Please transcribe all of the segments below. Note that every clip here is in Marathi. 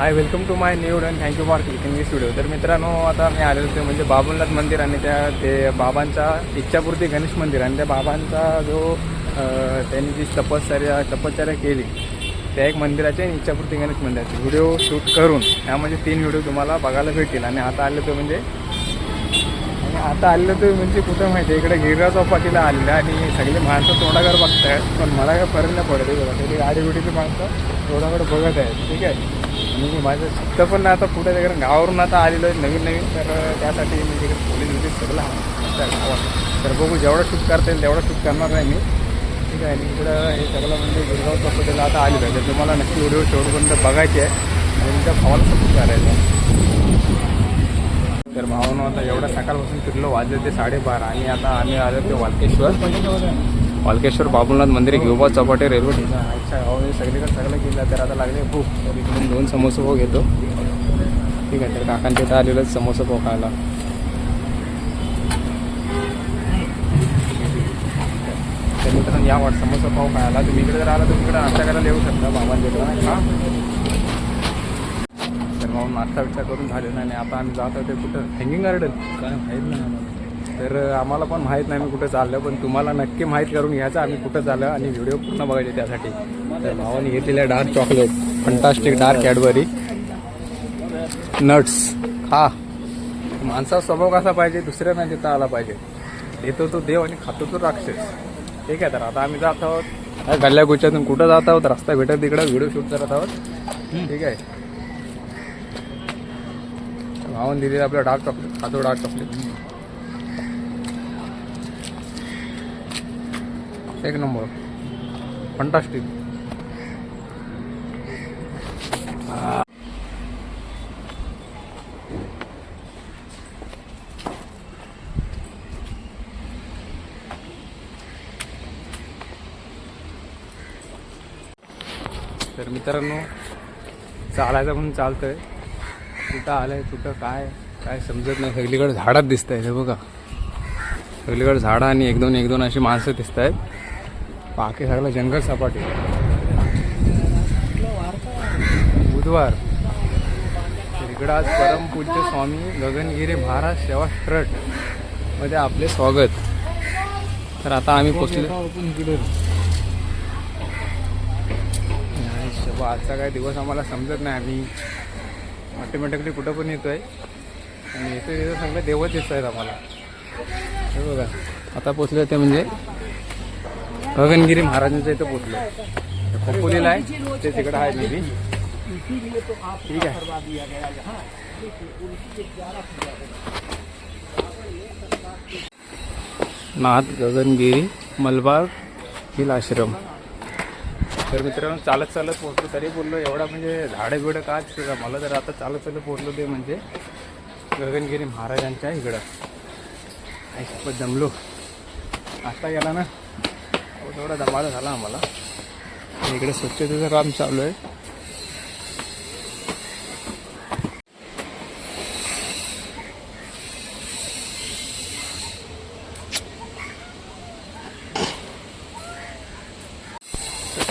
High, welcome to my new and thank you for clicking this video. तर मित्रांनो, आता मी आलेलो होतो म्हणजे बाबुलनाथ मंदिर आणि ते बाबांचा इच्छापूर्ती गणेश मंदिर आणि त्या बाबांचा जो त्यांनी जी तपश्चर्या केली त्या एक मंदिराचे आणि इच्छापूर्ती गणेश मंदिराचे व्हिडिओ शूट करून त्यामध्ये 3 व्हिडिओ तुम्हाला बघायला भेटतील. आणि आता आले तो म्हणजे कुठं माहिती आहे, इकडे गिरिराज चौपाटीला आलेलं आणि सगळे माणसं तोंडाकडे बघत आहेत, पण मला काय फरक नाही पडत आहे. बघा, गाडी बिडीची माणसं तोंडाकडे बघत आहेत, ठीक आहे. आणि माझं शिकतं पण आता पुढे तिकडे गावावरून आता आलेलो आहे नवीन, तर त्यासाठी मी तिकडे पोलीस बिलीस सगळं गावात. तर बघू, जेवढं शूट करता येईल तेवढं शूट करणार नाही मी, ठीक आहे. आणि इकडं हे सगळं म्हणजे गिरगाव चौपाटीला आता आलेलं आहे. तर तुम्हाला नक्की व्हिडिओ शेवटपर्यंत बघायचे आहे आणि त्या भावाला सपोर्ट करायचं. तर भावानं आता एवढं सकाळपासून फिरलो, वाजले ते 12:30 आणि आता आम्ही आलो ते वालकेश्वर बाबुलनाथ मंदिर, घेऊबा चौपाटी, रेल्वे ठिकाण. अच्छा, सगळं गेलं. तर आता लागले भूक, तर इकडून 2 समोसा पाव घेतो, ठीक आहे. तर काकांच्या इथं आलेलं समोसा पाव खायला. तर मित्रांनो, या वाट समोसा पाव खायला तुम्ही इकडे जर आला तर इकडे नाश्ता करायला येऊ शकता बाबांच्या हां. तर मग नाश्ता करून झालेला नाही. आता आम्ही जात होते कुठं, हँगिंग गार्डन काय माहीत नाही आम्हाला. तर आम्हाला पण माहीत नाही आम्ही कुठं चाललो, पण तुम्हाला नक्की माहीत करून घ्यायचं आम्ही कुठं चाललो आणि व्हिडिओ पूर्ण बघायचे त्यासाठी. तर भावाने घेतलेलं dark chocolate, fantastic dark Cadbury nuts. खा. माणसाचा स्वभाव कसा पाहिजे, दुसऱ्यांना देता आला पाहिजे. देतो तो देव आणि खातो तो राक्षस, ठीक आहे. तर आता आम्ही जात आहोत गल्ल्या गुच्च्यातून कुठं जात आहोत, रस्ता भेटत तिकडं व्हिडिओ शूट करत आहोत, ठीक आहे. भावाने दिलेलं आपलं डार्क चॉकलेट, खातो डार्क चॉकलेट एक नंबर, फंटास्टिक. तर मित्रांनो, चालायचं म्हणून चालतंय, कुठं आलंय कुठं काय समजत नाही. सगळीकडे झाडात दिसत आहे, हे बघा, सगळीकडे झाडं आणि एक दोन अशी माणसं दिसत आहेत. बाकी सगळं जंगल सपाटी. बुधवार, तर इकडं आज परमपूज्य स्वामी गगनगिरी महाराज सेवा ट्रस्ट मध्ये आपले स्वागत. तर आता आम्ही पोचलो. आजचा काय दिवस आम्हाला समजत नाही, आम्ही ऑटोमॅटिकली कुठं पण येतोय आणि येतो सगळं देवच दिसत आहेत आम्हाला. हे बघा, आता पोचलो ते म्हणजे गगनगिरी महाराजांच्या इथं पोचलो. खोपोलीला आहे ते, तिकडं आहे मी, ठीक आहे. नाथ गगनगिरी मलबार हिल आश्रम. तर मित्रांनो, चालत पोहोचलो, तरी बोललो एवढा म्हणजे झाडं बिडं का दिसतं मला. तर आता चालत पोहोचलो ते म्हणजे गगनगिरी महाराजांच्या इकडं. ऐकपत जमलो, आता गेला ना थोडा दमाला झाला आम्हाला. इकडे स्वच्छतेचं काम चालू आहे.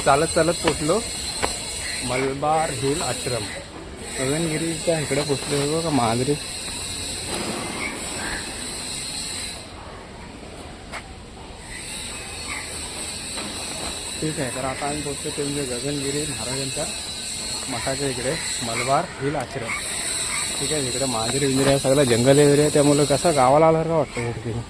चालत पोचलो मलबार हिल आश्रम, गगनगिरीच्या इकडे पोचलो. हे बघा महाद्री. ठीक आहे. तर आता आम्ही पोचतो ते म्हणजे गगनगिरी महाराजांच्या मठाच्या इकडे मलबार हिल आश्रम, ठीक आहे. इकडे महाद्री विंद्री आहे, सगळं जंगल एरिया आहे, त्यामुळे कसं गावाला आलं का वाटतं हे ठिकाणी.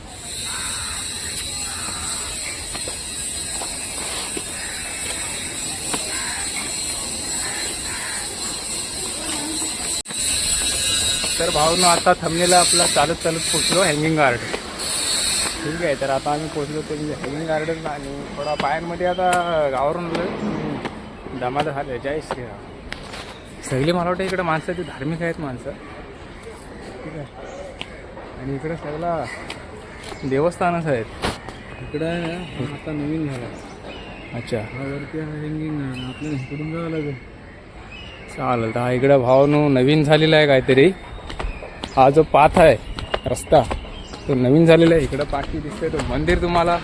तर भाऊनं आता थांबलेला आपला चालत पोचलो हँगिंग गार्डन, ठीक आहे. तर आता आम्ही पोचलो ते म्हणजे हँगिंग गार्डन आणि थोडा पायांमध्ये आता गावावरून दमाला झाले. जय श्रीराम. सगळी मला वाटतं इकडं माणसं ती धार्मिक आहेत माणसं, ठीक आहे. आणि इकडं सगळा देवस्थानच आहेत. इकडं आता नवीन झाला. अच्छा, वरती हँगिंग आपल्याला इकडून जावं लागेल. चालेल. तर हा इकडं भावानं नवीन झालेला आहे काहीतरी. हा जो पाथ आहे रस्ता तो नवीन झालेला आहे. इकडं पाठी दिसतोय तो मंदिर तुम्हाला.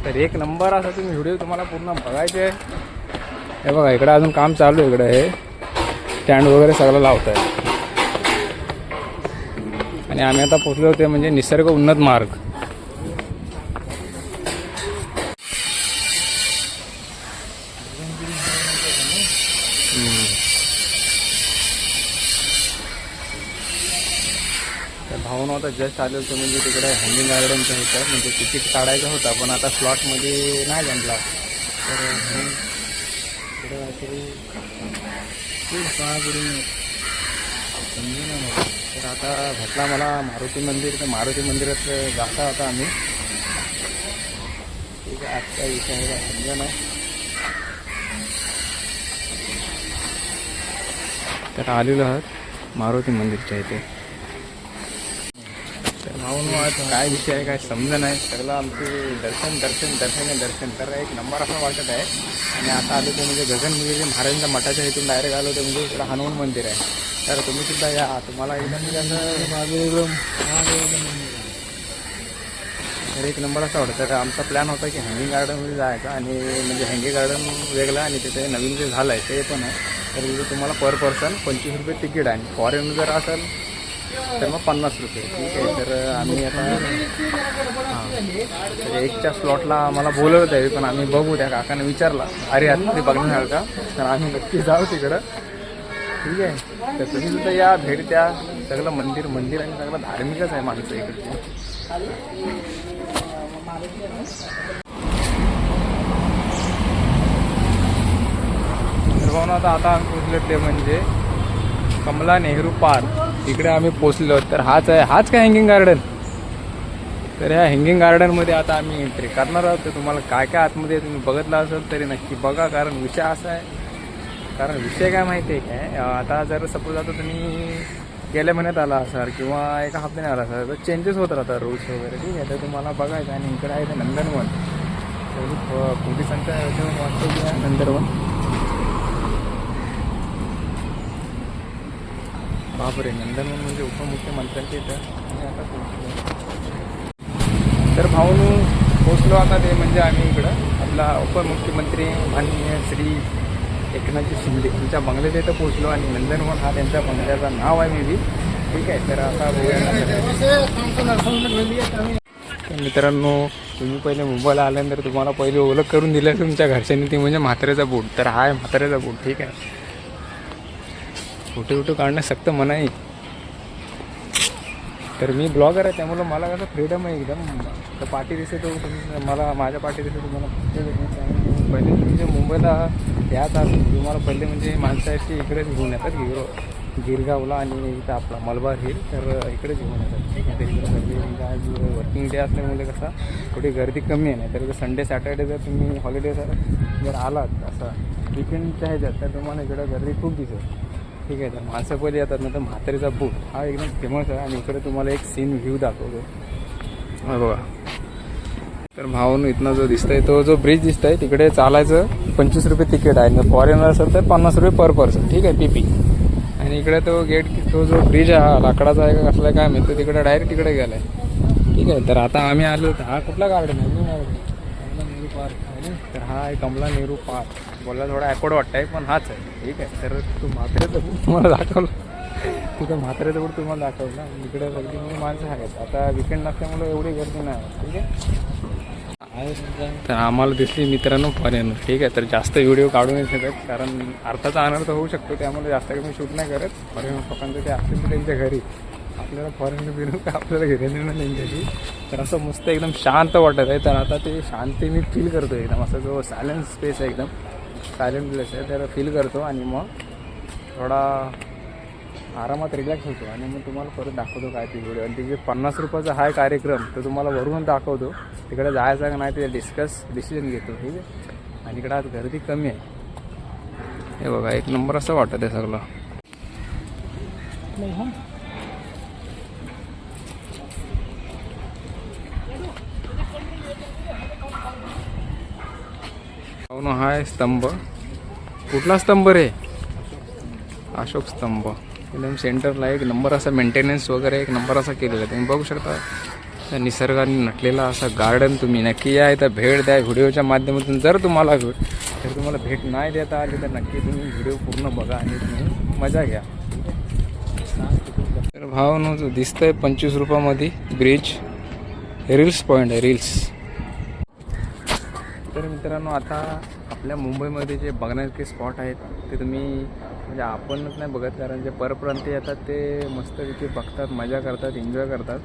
तर एक नंबर असा तुम्ही व्हिडिओ तुम्हाला पूर्ण बघायचे आहे. हे बघा, इकडं अजून काम चालू आहे. इकडं हे स्टँड वगैरे सगळं लावत आहे. आणि आम्ही आता पोचलो होते म्हणजे निसर्ग उन्नत मार्ग. भाऊन आता जस्ट आले होते म्हणजे तिकडे हँगिंग गार्डनचं होतं, म्हणजे तिकीट काढायचं होता पण आता स्लॉटमध्ये नाही जमला. तर इकडे काहीतरी तर आता भेटला मला मारुती मंदिर. तर मारुती मंदिरात जाता आता आम्ही. ठीक आहे, आजचा विषय आहे का समजा नाही. तर आलेलो आहात मारुती मंदिरच्या इथे. तर भाऊन आज काय विषय आहे काय समजा नाही. सगळं आमचे दर्शन दर्शन दर्शन दर्शन तर एक नंबर असा वाटत आहे. आणि आता आलो ते म्हणजे गगनगिरी महाराजांच्या मठाच्या इथून डायरेक्ट आलो ते म्हणजे इकडं हनुमान मंदिर आहे. तर तुम्ही सुद्धा या, तुम्हाला एकदम म्हणजे असं तर एक नंबर असा वाटतं. तर आमचा प्लॅन होता की हँगिंग गार्डनमध्ये जायचा आणि म्हणजे हँगिंग गार्डन वेगळं आणि तिथे नवीन जे झालं आहे ते पण आहे. तर तिथे तुम्हाला पर पर्सन 25 रुपये तिकीट आहे. आणि फॉरेन जर असेल तर मग 50 रुपये. ठीक आहे. तर आम्ही आता तर एकच्या स्लॉटला आम्हाला बोलवत आहे पण आम्ही बघू. त्या काकाने विचारला अरे आतमध्ये बघण्यासारखा, तर आम्ही नक्की जाऊ तिकडं. ठीक आहे. तर तुम्ही सुद्धा या, भेट द्या. सगळं मंदिर मंदिर आणि सगळं धार्मिकच आहे माणसं इकडचे. तर आता आम्ही पोचलो ते म्हणजे कमला नेहरू पार्क. इकडे आम्ही पोचलो. तर हाच आहे, हाच काय हँगिंग गार्डन. तर ह्या हँगिंग गार्डनमध्ये आता आम्ही एंट्री करणार आहोत. तर तुम्हाला काय काय आतमध्ये तुम्ही बघितलं असेल तरी नक्की बघा. कारण विषय असा आहे, कारण विषय काय माहिती आहे काय, आता जर सपोज आता तुम्ही गेल्या महिन्यात आला असाल किंवा एका हफ्त्याने आला असाल तर चेंजेस होत राहतात रूल्स वगैरे. ठीक आहे. तर तुम्हाला बघायचं. आणि इकडे आहे ते नंदनवन. पोलिसांच्या वाटतं की नंदनवन. बापरे, नंदनवन म्हणजे उपमुख्यमंत्र्यांचे इथं. आणि आता पोहोचलो. तर भाऊन पोचलो आता ते म्हणजे आम्ही इकडं आपला उपमुख्यमंत्री माननीय श्री एकनाथ शिंदे यांच्या बंगल्यात इथं पोचलो. आणि नंदनवन हा त्यांच्या बंगल्याचं नाव आहे मे बी. ठीक आहे. तर आता मित्रांनो, तुम्ही पहिले मुंबईला आल्यानंतर तुम्हाला पहिले ओळख करून दिलं तुमच्या घरच्यांनी, ती म्हणजे म्हाताऱ्याचा बूट. तर हा आहे म्हाताऱ्याचा बूट. ठीक आहे. फोटो काढणं सक्त मनाई. तर मी ब्लॉगर आहे त्यामुळं मला कसं फ्रीडम आहे एकदम. तर पाठी दिसते तो तुम्ही मला, माझ्या पाठी दिसते तुम्हाला. पहिले तुम्ही जे मुंबईला यात असेल तुम्हाला पहिले म्हणजे माणसाची इकडेच घेऊन येतात गिरगावला आणि इथं आपला मलबार हिल. तर इकडेच घेऊन येतात. ठीक आहे. तर इकडे गर्दी म्हणजे आज वर्किंग डे असल्यामुळे कसा थोडी गर्दी कमी आहे. नाही तर संडे सॅटर्डे जर तुम्ही हॉलिडे जर आलात असं विकेंडच्या ह्याच्यात तर तुम्हाला इकडं गर्दी खूप दिसेल. ठीक आहे. तर माणसं पहिले येतात. नंतर म्हातारीचा बूट हा एकदम फेमस आहे. आणि इकडे तुम्हाला एक सीन व्ह्यू दाखवतो बघा. तर भाऊन इथनं जो दिसतंय तो जो ब्रिज दिसतंय तिकडे चालायचं 25 रुपये तिकीट आहे. फॉरेनर असेल तर 50 रुपये पर पर्सन. ठीक आहे, PP. आणि इकडे तो गेट, तो जो ब्रिज आहे हा लाकडाचा आहे का कसला आहे काय माहिती, तिकडे डायरेक्ट तिकडे गेला आहे. ठीक आहे. तर आता आम्ही आलो. हा कुठला गार्डन आहे? कमला नेहरू पार्क आहे ना. तर हा आहे कमला नेहरू पार्क. बोलला थोडा ॲकवर्ड वाटत आहे पण हाच आहे. ठीक आहे. तर तू म्हाताऱ्याचं बूट तुम्हाला दाखवलं, तिथं म्हाताऱ्याचं बूट तुम्हाला दाखवलं. इकडे गर्दी माणसं आहेत. आता विकेंड नसल्यामुळे एवढी गर्दी नाही. ठीक आहे. तर आम्हाला दिसली मित्रांनो फॉरेनर. ठीक आहे. तर जास्त व्हिडिओ काढू नाही शकत कारण अर्थाचा अनर्थ होऊ शकतो. त्यामुळे जास्त कमी शूट नाही करत. फॉरेनर लोकांचं ते असतील तर त्यांच्या घरी, आपल्याला फॉरेनर बिरू का आपल्याला घरी नेणं त्यांच्याशी. तर असं मस्त एकदम शांत वाटत आहे. तर आता ते शांती मी फील करतो एकदम. असं जो सायलेंट स्पेस आहे एकदम सायलेंट प्लेस आहे तर फील करतो. आणि मग थोडा आरामात रिलॅक्स होतो. आणि मग तुम्हाला परत दाखवतो काय ती व्हिडिओ. आणि तिथे 50 रुपयाचा हा कार्यक्रम तो तुम्हाला वरून दाखवतो. तिकडे जायचं का नाही ते डिसिजन घेतो. ठीक आहे. आणि इकडे आज गर्दी कमी आहे. हे बघा एक नंबर असं वाटत आहे सगळं. हा आहे स्तंभ. कुठला स्तंभ रे? अशोक स्तंभ. एकदम सेंटरला एक नंबर असा मेंटेनन्स वगैरे एक नंबर असा केलेला आहे. तुम्ही बघू शकता निसर्गाने नटलेला असा गार्डन. तुम्ही नक्की या इथं भेट द्या व्हिडिओच्या माध्यमातून. जर तुम्हाला जर तुम्हाला भेट नाही देता आली तर नक्की तुम्ही व्हिडिओ पूर्ण बघा आणि तुम्ही मजा घ्या. तर भावानो जो दिसतंय 25 रुपयामध्ये ब्रिज रील्स पॉईंट आहे रील्स. तर मित्रांनो आता आपल्या मुंबईमध्ये जे बघण्याचे स्पॉट आहेत ते तुम्ही म्हणजे आपणच नाही बघत, कारण जे परप्रांतीय येतात ते मस्तपैकी बघतात, मजा करतात, एन्जॉय करतात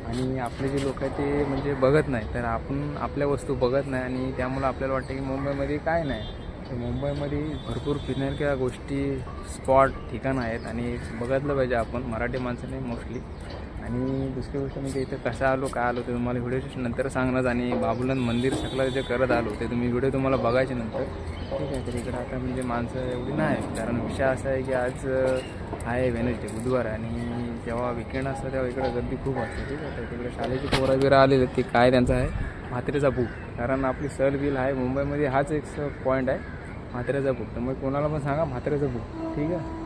आणि आपले जे लोक आहेत ते म्हणजे बघत नाही. तर आपण आपल्या वस्तू बघत नाही आणि त्यामुळं आपल्याला वाटतं की मुंबईमध्ये काय नाही. तर मुंबईमध्ये भरपूर फिरण्याच्या गोष्टी स्पॉट ठिकाणं आहेत आणि बघितलं पाहिजे आपण मराठी माणसाने मोस्टली. आणि दुसरी गोष्ट म्हणजे इथे कसं आलो काय आलो ते तुम्हाला व्हिडिओ नंतर सांगणार. आणि बाबुलाल मंदिर सगळं जे करत आलो ते तुम्ही व्हिडिओ तुम्हाला बघायचे नंतर. ठीक आहे. तर इकडं आता म्हणजे माणसं एवढी नाही, कारण विषय असा आहे की आज आहे वेनसडे बुधवार आणि जेव्हा विकेंड असतं तेव्हा इकडं गर्दी खूप असते. ठीक आहे. तर तिकडे शाळेची पोरं बिरं आलेले ती काय त्यांचं आहे म्हात्रेचा बुक, कारण आपली सहल बिल आहे मुंबईमध्ये हाच एक पॉईंट आहे म्हात्रेचा बुक. तर मग कोणाला पण सांगा म्हात्रेचा बुक. ठीक आहे.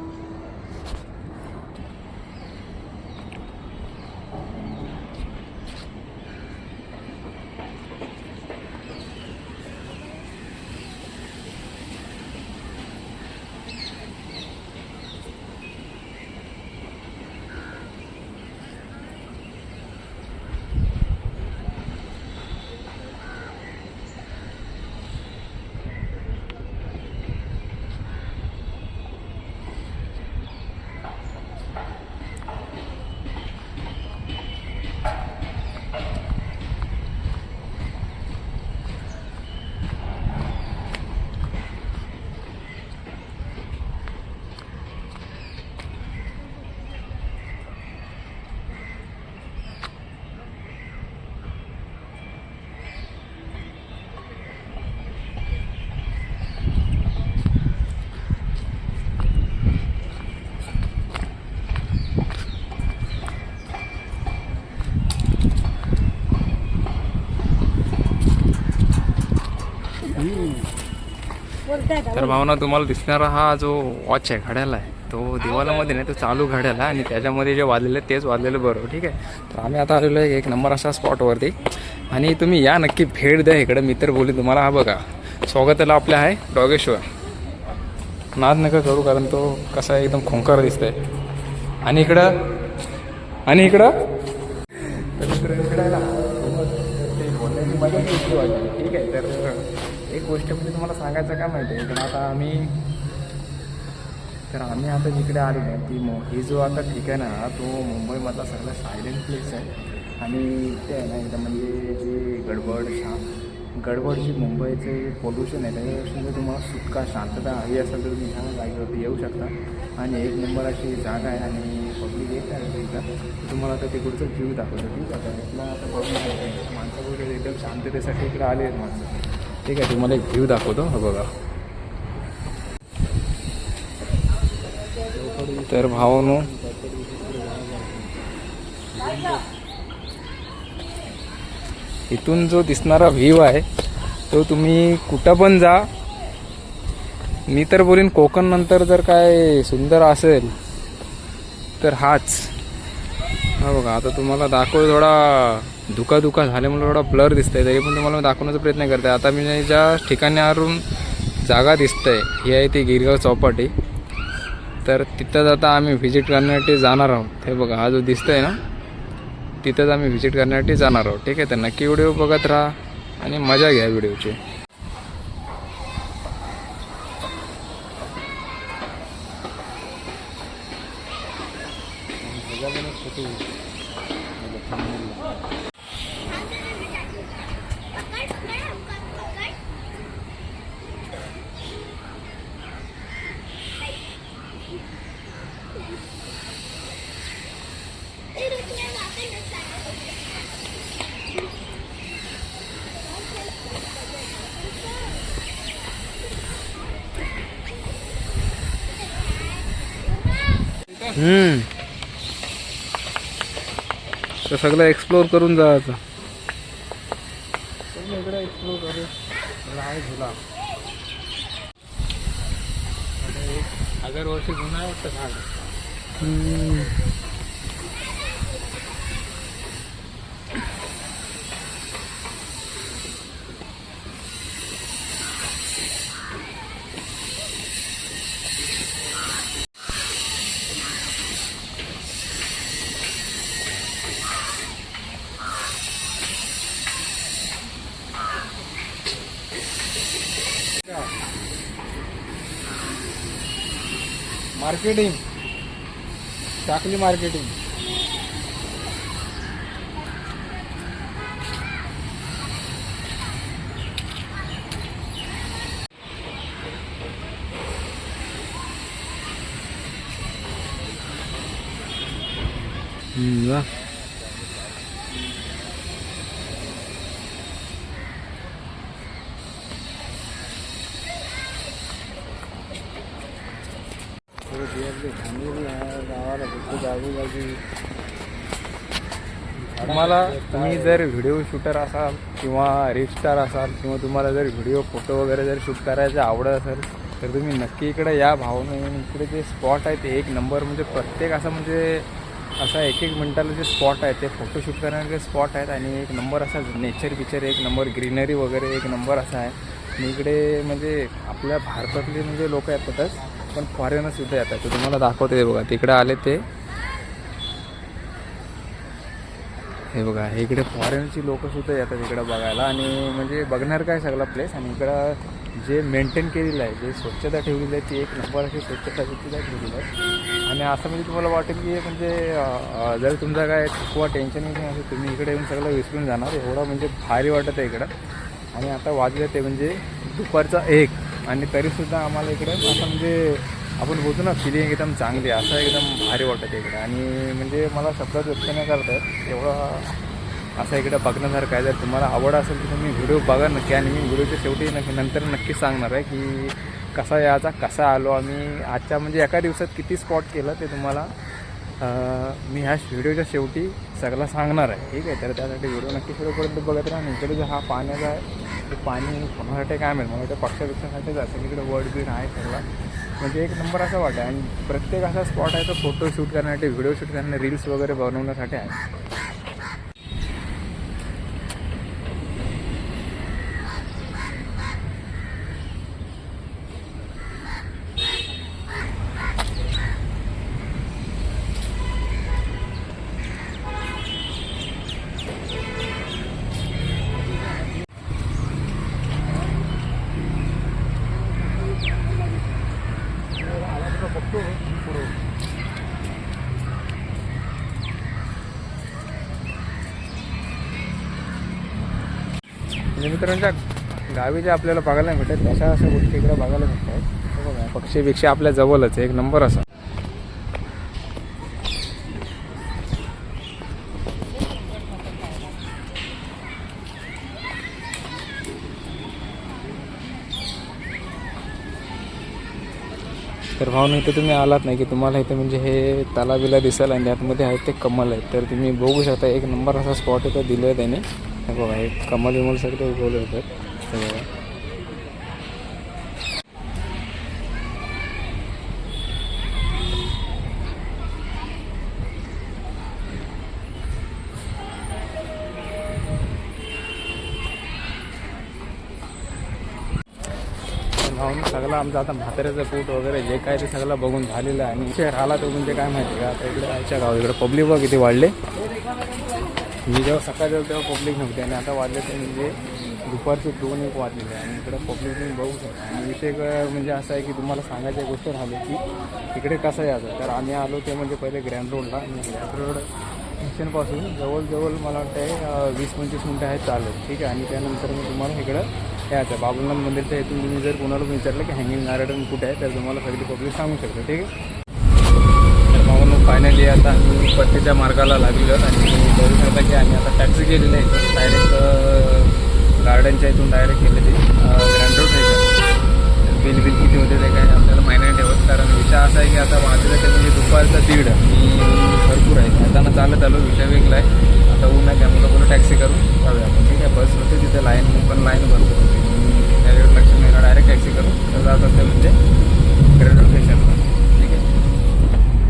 तर भावना तुम्हाला दिसणारा हा जो वॉच आहे घड्याळ आहे तो दिवालामध्ये नाही, तो चालू घड्याळ आहे आणि त्याच्यामध्ये जे वाजलेलं आहे तेच वाजलेलं बरोबर. ठीक आहे. तर आम्ही आता आलेलो आहे एक नंबर असा स्पॉटवरती आणि तुम्ही या नक्की भेट द्या इकडं. मित्र बोलले तुम्हाला. हा बघा स्वागताला आपल्या आहे डॉगेश्वर. नाद नका करू कारण तो कसा एकदम खोंकार दिसतंय. आणि इकडं तर ते बोलण्याची मजा इतकी वाटली. ठीक आहे. तर एक गोष्ट म्हणजे तुम्हाला सांगायचं काय माहिती आहे, पण आता आम्ही आता जिकडे आलो ना ती ही जो आता ठिकाण आहे ना तो मुंबईमधला सगळा सायलेंट प्लेस आहे आणि ते आहे ना एकदम म्हणजे जी गडबड जी मुंबईचे पोल्युशन आहे त्याच्यापासून जर तुम्हाला सुटका शांतता हवी असेल तर तुम्ही ह्या जागेवरती येऊ शकता. आणि एक नंबर अशी जागा आहे आणि पब्लिक येत आहे तिथं. तुम्हाला आता तिकडचं व्ह्यू दाखवतो. ठीक आहे. इथला आता बघून माणसं वगैरे एकदम शांततेसाठी इकडे आले आहेत माणसं. ठीक आहे. तुम्हाला एक व्ह्यू दाखवतो. हा बघा. तर भावानो इथून जो दिसणारा व्ह्यू आहे तो तुम्ही कुठं पण जा. मी तर बोलीन कोकण नंतर जर काय सुंदर असेल तर हाच. हा बघा. आता तुम्हाला दाखवतो. थोडा धुका झाल्यामुळे थोडा ब्लर दिसतंय तरी पण तुम्हाला दाखवण्याचा प्रयत्न करते. आता मी ज्या ठिकाणावरून जागा दिसतंय ही आहे ती गिरगाव चौपाटी. तर तिथंच आता आम्ही व्हिजिट करण्यासाठी जाणार आहोत. हे बघा हा जो दिसतंय ना तिथंच आम्ही व्हिजिट करण्यासाठी जाणार आहोत. ठीक आहे. तर नक्की व्हिडिओ बघत राहा आणि मजा घ्या व्हिडिओची. तर सगळं एक्सप्लोर करून जायचं. इकडे एक्सप्लोर करू. आहे झुला 1000 वर्ष जुना आहे वाटतं झाड. मार्केटिंग, टाकली मार्केटिंग. वा. तुम्ही जर व्हिडिओ शूटर असाल किंवा रील स्टार असाल किंवा तुम्हाला जर व्हिडिओ फोटो वगैरे जर शूट करायचं आवडत असेल तर तुम्ही नक्की इकडे या भावने. इकडे जे स्पॉट आहे ते एक नंबर, म्हणजे प्रत्येक असं म्हणजे असा एक मिनिटाला जे स्पॉट आहे ते फोटोशूट करण्याचे स्पॉट आहेत. आणि एक नंबर असा नेचर पिक्चर, एक नंबर ग्रीनरी वगैरे एक नंबर असा आहे. आणि इकडे म्हणजे आपल्या भारतातले म्हणजे लोक येतातच, पण फॉरेनर्ससुद्धा येतात. ते तुम्हाला दाखवते. हे बघा तिकडे आले ते, हे बघा इकडे फॉरेनची लोकंसुद्धा येतात इकडं बघायला. आणि म्हणजे बघणार काय सगळा प्लेस. आणि इकडं जे मेंटेन केलेलं आहे, जे स्वच्छता ठेवलेली आहे ती एक नंबर अशी स्वच्छता सुद्धा ठेवलेली आहे. आणि असं म्हणजे तुम्हाला वाटेल की म्हणजे जर तुमचा काय थकवा टेन्शन नाही असं तुम्ही इकडे येऊन सगळं विसरून जाणार, एवढं म्हणजे भारी वाटत आहे इकडं. आणि आता वाजले ते म्हणजे दुपारचा 1 आणि तरीसुद्धा आम्हाला इकडं असं म्हणजे आपण बोलतो ना फिलिंग एकदम चांगली, असं एकदम भारी वाटत आहे इकडं. आणि म्हणजे मला शब्दात व्यक्त नाही करतात एवढं असं इकडं बघण्यासारखं आहे. जर तुम्हाला आवड असेल तर तुम्ही व्हिडिओ बघा नक्की. आणि मी व्हिडिओच्या शेवटी नंतर नक्की सांगणार आहे की कसा याचा, कसा आलो आम्ही आजच्या म्हणजे एका दिवसात किती स्पॉट केलं ते तुम्हाला मी ह्या व्हिडिओच्या शेवटी सगळं सांगणार आहे. ठीक आहे, तर त्यासाठी व्हिडिओ नक्की शेवटपर्यंत बघत राहा. आणि इकडे जो हा पाण्याचा आहे ते पाणी कोणासाठी काय मिळेल, मला वाटतं पक्षापेक्षासाठीच असेल. इकडे वर्ड बीड आहे सगळा, म्हणजे एक नंबर असा वाटतं. आणि प्रत्येक असा स्पॉट आहे तो फोटो शूट करण्यासाठी, व्हिडिओ शूट करण्यासाठी, रील्स वगैरे बनवण्यासाठी आहे. म्हणजे मित्रांच्या गावी जे आपल्याला बघायला भेटतात तशा अशा गोष्टी इकडे बघायला भेटतात. बघा पक्षीपेक्षा आपल्या जवळच एक नंबर असा. तर भावना इथे तुम्ही आलात नाही की तुम्हाला इथे म्हणजे हे तलावीला दिसेल आणि आतमध्ये आहे ते कमल आहे. तर तुम्ही बघू शकता एक नंबर असा स्पॉट इथं दिलं आहे त्याने. हे बघा हे कमल विमल सगळे उगवले होतात. हे बघा भाऊन सगळं आमचं आता म्हाताऱ्याचं पोट वगैरे जे काय ते सगळं बघून झालेलं आहे. आणि शहर आला तो म्हणजे काय माहिती का, आता इकडे आयच्या गाव इकडे पब्लिक बघ किती वाढले. मी जेव्हा सकाळी जाऊ तेव्हा पब्लिक नव्हते आणि आता वाढले ते म्हणजे दुपारचे 2-1 वाजलेले आहे. आणि इकडे पब्लिक तुम्ही बघू शकता. आणि विषय म्हणजे असं आहे की तुम्हाला सांगायची गोष्ट राहिली की इकडे कसं यायचं. तर आम्ही आलो ते म्हणजे पहिले ग्रँड रोडला, आणि ग्रँड रोड स्टेशनपासून जवळजवळ मला वाटतं 20-25 मिनटं आहेत चालत. ठीक आहे, आणि त्यानंतर मी तुम्हाला इकडं यायचं बाबुलनाथ मंदिरच्या इथून तुम्ही जर कोणाला विचारलं की हँगिंग गार्डन कुठे आहे तर तुम्हाला सगळी पब्लिक सांगू शकतो. ठीक आहे, तर मग फायनली आता आम्ही पत्तीच्या मार्गाला लागलो आणि बघू शकता की आम्ही आता टॅक्सी केलेली आहे डायरेक्ट गार्डनच्या इथून डायरेक्ट केलेली ग्रँड रोड आहे. बिल किती होते ते काय आपल्याला माहिती नाही ठेवत, कारण विषय असा आहे की आता वाजलं ते म्हणजे दुपारचा 1:30 आणि भरपूर आहे. आता चालत आलो, विषय वेगळा आहे. आता ऊन आहे त्यामुळे कोणी टॅक्सी करून जाऊया आपण. ठीक आहे, बस